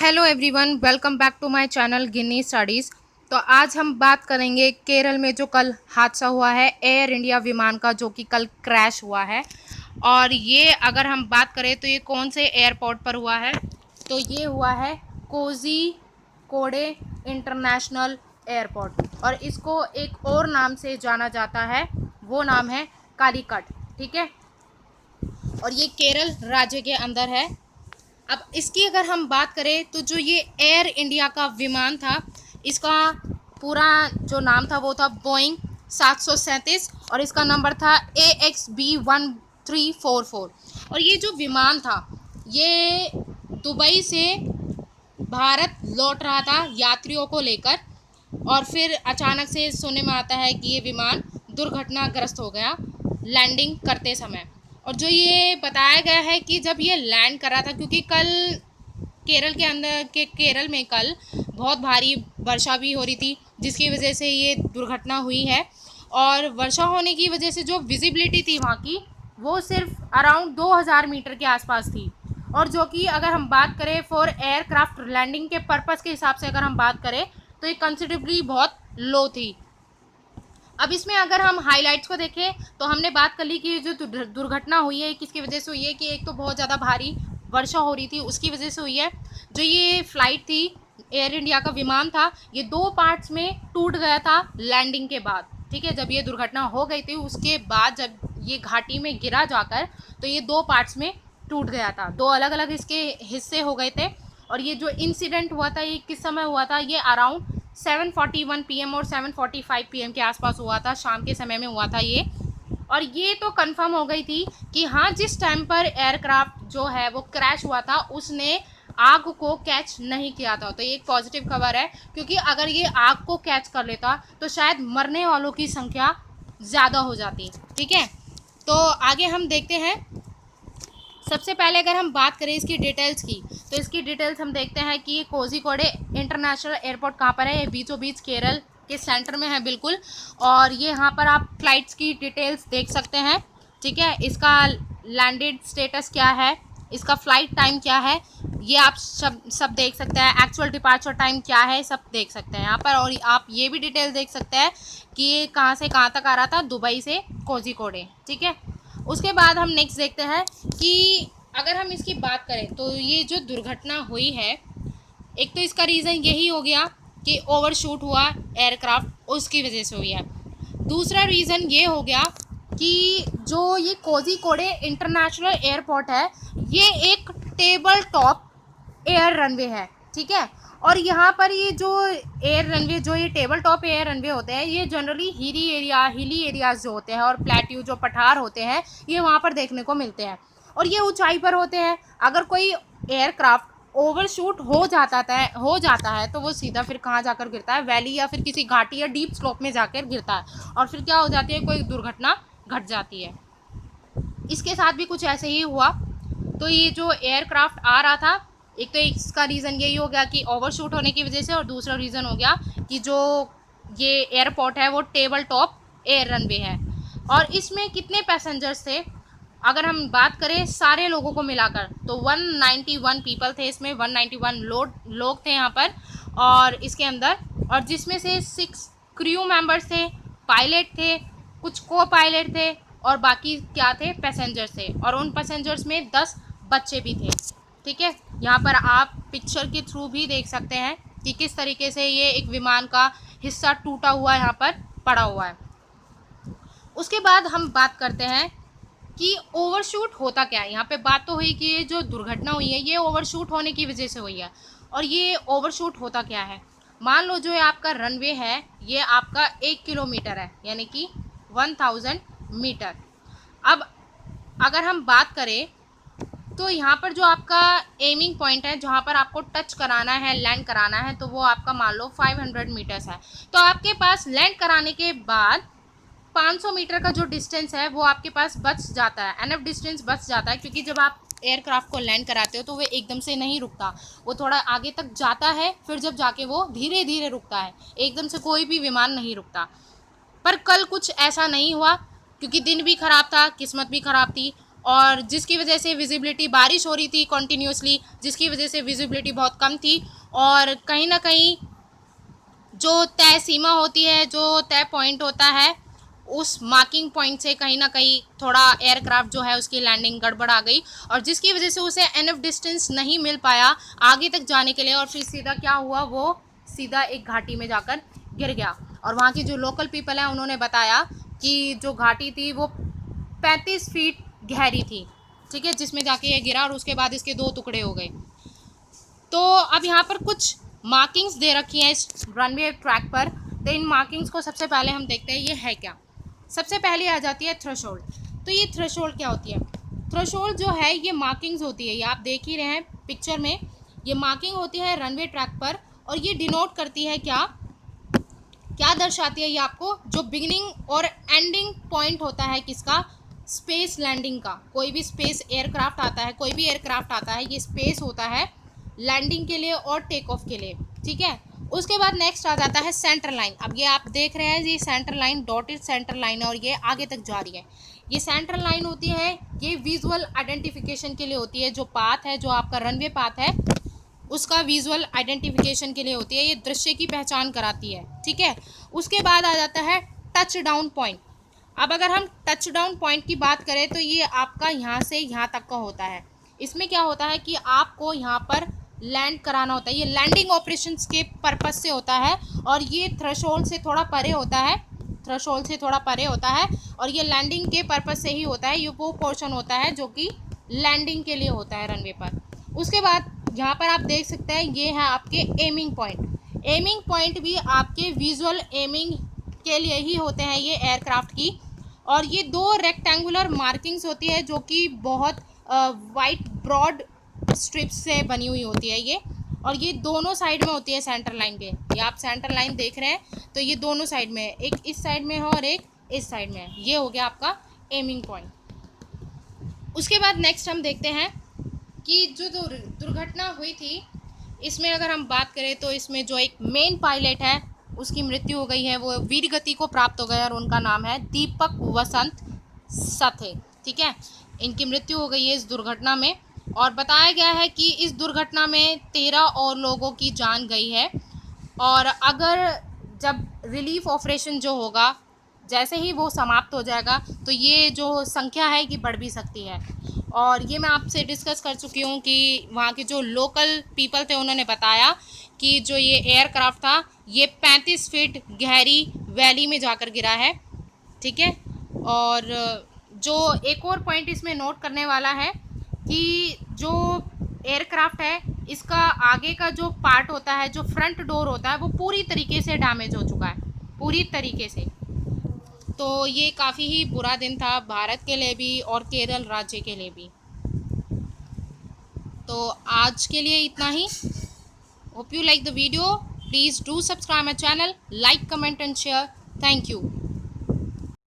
Hello everyone, welcome back to my channel Gini studies. तो आज हम बात करेंगे केरल में जो कल हादसा हुआ है एयर इंडिया विमान का, जो कि कल क्रैश हुआ है। और ये अगर हम बात करें तो ये कौन से एयरपोर्ट पर हुआ है, तो ये हुआ है कोझिकोडे इंटरनेशनल एयरपोर्ट, और इसको एक और नाम से जाना जाता है, वो नाम है कालीकट। ठीक है, और ये केरल राज्य के अंदर है। अब इसकी अगर हम बात करें तो जो ये एयर इंडिया का विमान था, इसका पूरा जो नाम था वो था बोइंग 737, और इसका नंबर था AXB1344। और ये जो विमान था ये दुबई से भारत लौट रहा था यात्रियों को लेकर, और फिर अचानक से सुनने में आता है कि ये विमान दुर्घटनाग्रस्त हो गया लैंडिंग करते समय। और जो ये बताया गया है कि जब ये लैंड कर रहा था, क्योंकि कल केरल में कल बहुत भारी वर्षा भी हो रही थी, जिसकी वजह से ये दुर्घटना हुई है। और वर्षा होने की वजह से जो विजिबिलिटी थी वहाँ की, वो सिर्फ अराउंड 2000 मीटर के आसपास थी। और जो कि अगर हम बात करें फॉर एयरक्राफ्ट लैंडिंग के पर्पस के हिसाब से अगर हम बात करें तो ये कंसिडरेबली बहुत लो थी। अब इसमें अगर हम हाइलाइट्स को देखें तो हमने बात कर ली कि जो दुर्घटना हुई है किसकी वजह से हुई है, कि एक तो बहुत ज़्यादा भारी वर्षा हो रही थी उसकी वजह से हुई है। जो ये फ्लाइट थी, एयर इंडिया का विमान था, ये 2 पार्ट्स में टूट गया था लैंडिंग के बाद। ठीक है, जब ये दुर्घटना हो गई थी उसके बाद जब ये घाटी में गिरा जाकर, तो ये 2 पार्ट्स में टूट गया था, 2 अलग अलग इसके हिस्से हो गए थे। और ये जो इंसिडेंट हुआ था ये किस समय हुआ था, ये अराउंड 7:41 PM और 7:45 PM के आसपास हुआ था, शाम के समय में हुआ था ये। और ये तो कंफर्म हो गई थी कि हाँ, जिस टाइम पर एयरक्राफ्ट जो है वो क्रैश हुआ था उसने आग को कैच नहीं किया था। तो ये एक पॉजिटिव खबर है, क्योंकि अगर ये आग को कैच कर लेता तो शायद मरने वालों की संख्या ज़्यादा हो जाती। ठीक है, तो आगे हम देखते हैं। सबसे पहले अगर हम बात करें इसकी डिटेल्स की, तो इसकी डिटेल्स हम देखते हैं कि ये कोझिकोडे इंटरनेशनल एयरपोर्ट कहाँ पर है। ये बीचों बीच केरल के सेंटर में है बिल्कुल। और ये यहाँ पर आप फ्लाइट्स की डिटेल्स देख सकते हैं। ठीक है, इसका लैंडेड स्टेटस क्या है, इसका फ्लाइट टाइम क्या है, ये आप सब देख सकते हैं। एक्चुअल डिपार्चर टाइम क्या है, सब देख सकते हैं यहाँ पर। और आप ये भी डिटेल देख सकते हैं कि ये कहाँ से कहाँ तक आ रहा था, दुबई से कोझिकोडे। ठीक है, उसके बाद हम नेक्स्ट देखते हैं कि अगर हम इसकी बात करें तो ये जो दुर्घटना हुई है, एक तो इसका रीज़न यही हो गया कि ओवरशूट हुआ एयरक्राफ्ट, उसकी वजह से हुई है। दूसरा रीज़न ये हो गया कि जो ये कोझिकोडे इंटरनेशनल एयरपोर्ट है, ये एक टेबल टॉप एयर रनवे है। ठीक है, और यहाँ पर ये जो एयर रनवे, जो ये टेबल टॉप एयर रनवे होते हैं, ये जनरली हिली एरियाज जो होते हैं और प्लेट्यू जो पठार होते हैं, ये वहाँ पर देखने को मिलते हैं, और ये ऊंचाई पर होते हैं। अगर कोई एयरक्राफ्ट ओवरशूट हो जाता है तो वो सीधा फिर कहाँ जाकर गिरता है, वैली या फिर किसी घाटी या डीप स्लोप में जाकर गिरता है, और फिर क्या हो जाती है, कोई दुर्घटना घट जाती है। इसके साथ भी कुछ ऐसे ही हुआ। तो ये जो एयरक्राफ्ट आ रहा था, एक तो इसका रीज़न यही हो गया कि ओवरशूट होने की वजह से, और दूसरा रीज़न हो गया कि जो ये एयरपोर्ट है वो टेबल टॉप एयर रनवे है। और इसमें कितने पैसेंजर्स थे, अगर हम बात करें सारे लोगों को मिलाकर, तो 191 पीपल थे इसमें, 191 लोग थे यहाँ पर और इसके अंदर। और जिसमें से 6 क्रू मेंबर्स थे, पायलट थे, कुछ को पायलट थे, और बाकी क्या थे, पैसेंजर्स थे। और उन पैसेंजर्स में 10 बच्चे भी थे। ठीक है, यहाँ पर आप पिक्चर के थ्रू भी देख सकते हैं कि किस तरीके से ये एक विमान का हिस्सा टूटा हुआ यहाँ पर पड़ा हुआ है। उसके बाद हम बात करते हैं कि ओवरशूट होता क्या है। यहाँ पे बात तो हुई कि ये जो दुर्घटना हुई है ये ओवरशूट होने की वजह से हुई है। और ये ओवरशूट होता क्या है, मान लो जो ये आपका रनवे है ये आपका 1 किलोमीटर है, यानी कि 1000 मीटर। अब अगर हम बात करें तो यहाँ पर जो आपका एमिंग पॉइंट है, जहाँ पर आपको टच कराना है, लैंड कराना है, तो वो आपका मान लो 500 मीटर्स है। तो आपके पास लैंड कराने के बाद 500 मीटर का जो डिस्टेंस है वो आपके पास बच जाता है, एनफ डिस्टेंस बच जाता है, क्योंकि जब आप एयरक्राफ्ट को लैंड कराते हो तो वो एकदम से नहीं रुकता, वो थोड़ा आगे तक जाता है, फिर जब जाके वो धीरे धीरे रुकता है, एकदम से कोई भी विमान नहीं रुकता। पर कल कुछ ऐसा नहीं हुआ, क्योंकि दिन भी ख़राब था, किस्मत भी ख़राब थी, और जिसकी वजह से विजिबिलिटी, बारिश हो रही थी कंटिन्यूसली, जिसकी वजह से विजिबिलिटी बहुत कम थी। और कहीं ना कहीं जो तय सीमा होती है, जो तय पॉइंट होता है, उस मार्किंग पॉइंट से कहीं ना कहीं थोड़ा एयरक्राफ्ट जो है उसकी लैंडिंग गड़बड़ आ गई, और जिसकी वजह से उसे एनफ डिस्टेंस नहीं मिल पाया आगे तक जाने के लिए, और फिर सीधा क्या हुआ, वो सीधा एक घाटी में जाकर गिर गया। और वहाँ की जो लोकल पीपल है उन्होंने बताया कि जो घाटी थी वो 35 फीट गहरी थी, ठीक है, जिसमें जाके ये गिरा और उसके बाद इसके 2 टुकड़े हो गए। तो अब यहाँ पर कुछ मार्किंग्स दे रखी हैं इस रनवे ट्रैक पर। तो इन मार्किंग्स को सबसे पहले हम देखते हैं ये है क्या। सबसे पहले आ जाती है थ्रेशोल्ड। तो ये थ्रेशोल्ड क्या होती है? थ्रेशोल्ड जो है ये मार्किंग्स होती है, ये आप देख ही रहे हैं पिक्चर में, ये मार्किंग होती है रनवे ट्रैक पर। और ये डिनोट करती है क्या, क्या दर्शाती है ये आपको, जो बिगिनिंग और एंडिंग पॉइंट होता है किसका, स्पेस लैंडिंग का। कोई भी स्पेस एयरक्राफ्ट आता है, कोई भी एयरक्राफ्ट आता है, ये स्पेस होता है लैंडिंग के लिए और टेक ऑफ के लिए, ठीक है। उसके बाद नेक्स्ट आ जाता है सेंटर लाइन। अब ये आप देख रहे हैं, ये centre line, dotted centre line है और ये आगे तक जा रही है। ये सेंटर लाइन होती है, ये विजुअल आइडेंटिफिकेशन के लिए होती है। जो पाथ है, जो आपका रनवे पाथ है, उसका विजुअल आइडेंटिफिकेशन के लिए होती है, ये दृश्य की पहचान कराती है, ठीक है। उसके बाद आ जाता है टच डाउन पॉइंट। अब अगर हम टच डाउन पॉइंट की बात करें तो ये आपका यहाँ से यहाँ तक का होता है। इसमें क्या होता है कि आपको यहाँ पर लैंड कराना होता है, ये लैंडिंग ऑपरेशंस के पर्पस से होता है, और ये थ्रेशोल्ड से थोड़ा परे होता है, थ्रेशोल्ड से थोड़ा परे होता है, और ये लैंडिंग के पर्पस से ही होता है। ये वो पोर्शन होता है जो कि लैंडिंग के लिए होता है रनवे पर। उसके बाद यहाँ पर आप देख सकते हैं ये है आपके एमिंग पॉइंट। एमिंग पॉइंट भी आपके विजुअल एमिंग के लिए ही होते हैं ये एयरक्राफ्ट की। और ये 2 रेक्टेंगुलर मार्किंग्स होती है जो कि बहुत वाइट ब्रॉड स्ट्रिप्स से बनी हुई होती है ये, और ये दोनों साइड में होती है सेंटर लाइन के। ये आप सेंटर लाइन देख रहे हैं, तो ये दोनों साइड में है, एक इस साइड में है और एक इस साइड में है। ये हो गया आपका एमिंग पॉइंट। उसके बाद नेक्स्ट हम देखते हैं कि जो दुर्घटना हुई थी, इसमें अगर हम बात करें तो इसमें जो एक मेन पायलट है उसकी मृत्यु हो गई है, वो वीर गति को प्राप्त हो गया, और उनका नाम है दीपक वसंत सथे, ठीक है। इनकी मृत्यु हो गई है इस दुर्घटना में, और बताया गया है कि इस दुर्घटना में 13 और लोगों की जान गई है। और अगर जब रिलीफ ऑपरेशन जो होगा, जैसे ही वो समाप्त हो जाएगा, तो ये जो संख्या है ये बढ़ भी सकती है। और ये मैं आपसे डिस्कस कर चुकी हूँ कि वहाँ के जो लोकल पीपल थे उन्होंने बताया कि जो ये एयरक्राफ्ट था ये 35 फीट गहरी वैली में जाकर गिरा है, ठीक है। और जो एक और पॉइंट इसमें नोट करने वाला है कि जो एयरक्राफ्ट है इसका आगे का जो पार्ट होता है, जो फ्रंट डोर होता है, वो पूरी तरीके से डैमेज हो चुका है, पूरी तरीके से। तो ये काफ़ी ही बुरा दिन था भारत के लिए भी और केरल राज्य के लिए भी। तो आज के लिए इतना ही। Hope you like the video. Please do subscribe my channel, like, comment and share. Thank you.